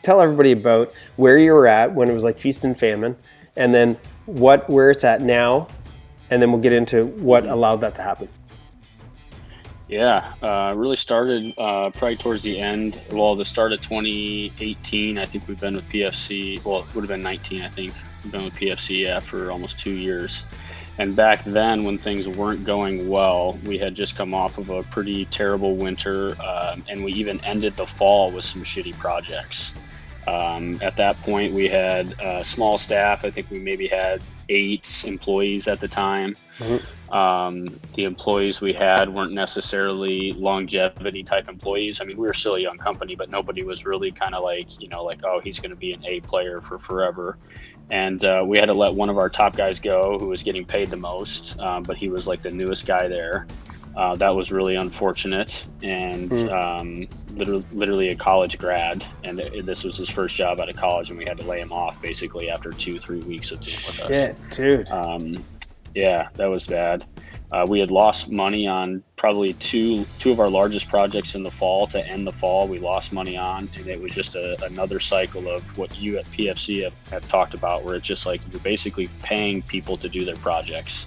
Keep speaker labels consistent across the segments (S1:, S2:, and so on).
S1: tell everybody about where you were at when it was like feast and famine, and then where it's at now, and then we'll get into what allowed that to happen.
S2: Yeah, really started probably towards the end. Well, the start of 2018, I think we've been with PFC. Well, it would have been 19, I think. We've been with PFC for almost 2 years. And back then, when things weren't going well, we had just come off of a pretty terrible winter, and we even ended the fall with some shitty projects. At that point, we had a small staff. I think we maybe had 8 employees at the time. The employees we had weren't necessarily longevity type employees. I mean, we were still a young company, but nobody was really kind of like, oh, he's going to be an A player for forever. And we had to let one of our top guys go who was getting paid the most, but he was like the newest guy there. That was really unfortunate, and literally a college grad, and this was his first job out of college, and we had to lay him off basically after 2-3 weeks of being with us.
S1: Shit, dude.
S2: Yeah, that was bad. We had lost money on probably two of our largest projects in the fall. To end the fall, we lost money on, and it was just another cycle of what you at PFC have talked about, where it's just like you're basically paying people to do their projects.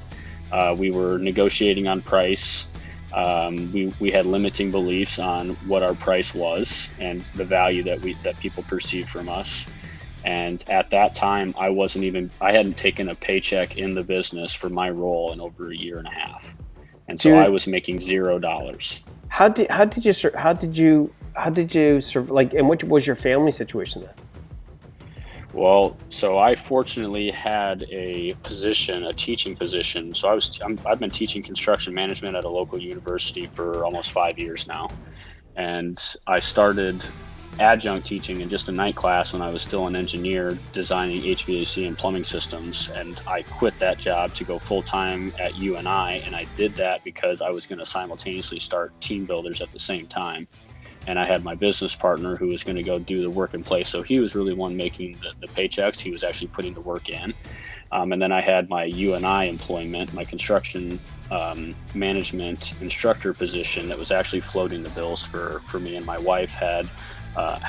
S2: We were negotiating on price. We had limiting beliefs on what our price was and the value that people perceived from us. And at that time, I hadn't taken a paycheck in the business for my role in over 1.5 years. And so I was making $0.
S1: How did you serve, like, and what was your family situation then?
S2: Well, so I fortunately had a teaching position. So I've been teaching construction management at a local university for almost 5 years now. And I started adjunct teaching in just a night class when I was still an engineer designing HVAC and plumbing systems, and I quit that job to go full-time at UNI, and I did that because I was going to simultaneously start Team Builders at the same time. And I had my business partner who was going to go do the work in place, so he was really one making the paychecks. He was actually putting the work in. And then I had my UNI employment, my construction management instructor position that was actually floating the bills for me. And my wife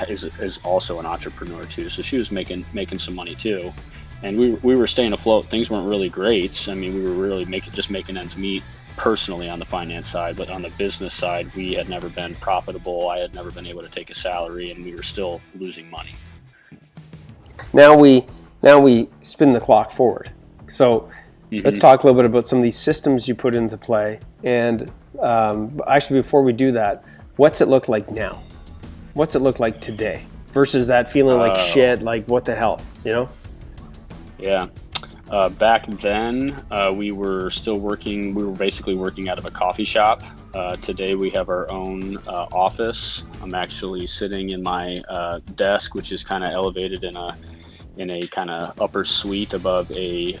S2: is also an entrepreneur too, so she was making some money too, and we were staying afloat. Things weren't really great. I mean, we were really making ends meet personally on the finance side, but on the business side, we had never been profitable. I had never been able to take a salary, and we were still losing money.
S1: Now we spin the clock forward. So let's talk a little bit about some of these systems you put into play. And actually, before we do that, what's it look like now? What's it look like today versus that feeling like shit, like what the hell,
S2: Yeah. Back then, we were still working. We were basically working out of a coffee shop. Today, we have our own office. I'm actually sitting in my desk, which is kind of elevated in a kind of upper suite above a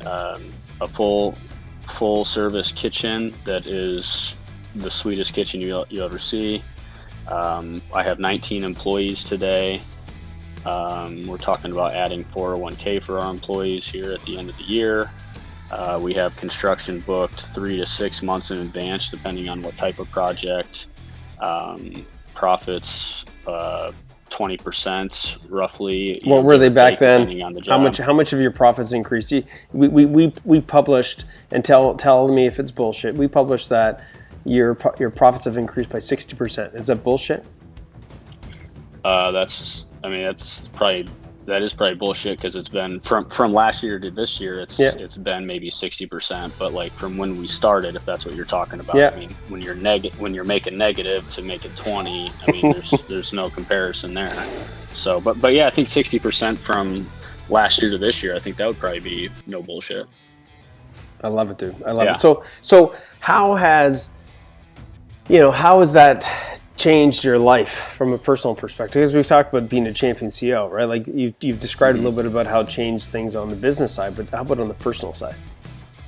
S2: full service kitchen that is the sweetest kitchen you'll ever see. I have 19 employees today. We're talking about adding 401k for our employees here at the end of the year. We have construction booked 3 to 6 months in advance, depending on what type of project. Profits 20% roughly.
S1: What were they back then? On the how much of your profits increased? We published, and tell me if it's bullshit. We published that your profits have increased by 60%. Is that bullshit?
S2: That is probably bullshit, because it's been from last year to this year, it's been maybe 60%. But like from when we started, if that's what you're talking about, I mean, when you're making negative to making 20, I mean, there's no comparison there. So, but yeah, I think 60% from last year to this year, I think that would probably be no bullshit.
S1: I love it, dude. I love it. So how has that changed your life from a personal perspective? Because we've talked about being a champion CEO, right? Like you've described a little bit about how it changed things on the business side, but how about on the personal side?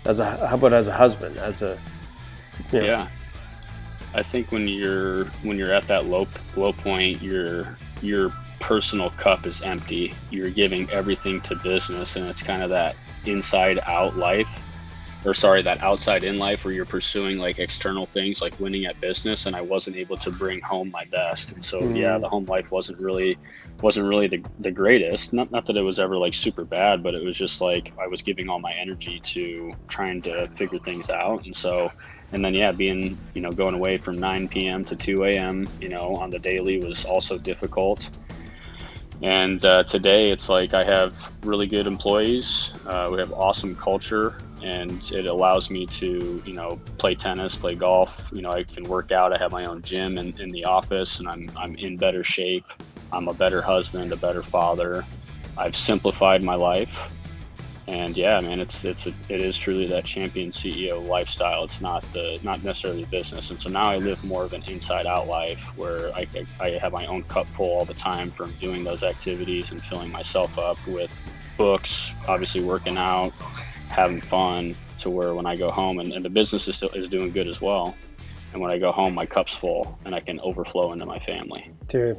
S1: How about as a husband, Yeah, I think when you're at that low point, your personal cup is empty. You're giving everything to business, and it's kind of that inside out life.
S2: that outside in life where you're pursuing like external things like winning at business, and I wasn't able to bring home my best. And so yeah, the home life wasn't really the greatest. Not that it was ever like super bad, but it was just like I was giving all my energy to trying to figure things out. And then yeah, being, going away from 9 p.m. to 2 a.m., on the daily was also difficult. And today it's like I have really good employees. We have awesome culture, and it allows me to, play tennis, play golf. I can work out. I have my own gym in the office, and I'm in better shape. I'm a better husband, a better father. I've simplified my life. And yeah, man, it is truly that champion CEO lifestyle. It's not necessarily business. And so now I live more of an inside out life where I have my own cup full all the time from doing those activities and filling myself up with books, obviously working out, having fun, to where when I go home, and the business is doing good as well. And when I go home, my cup's full and I can overflow into my family.
S1: Dude.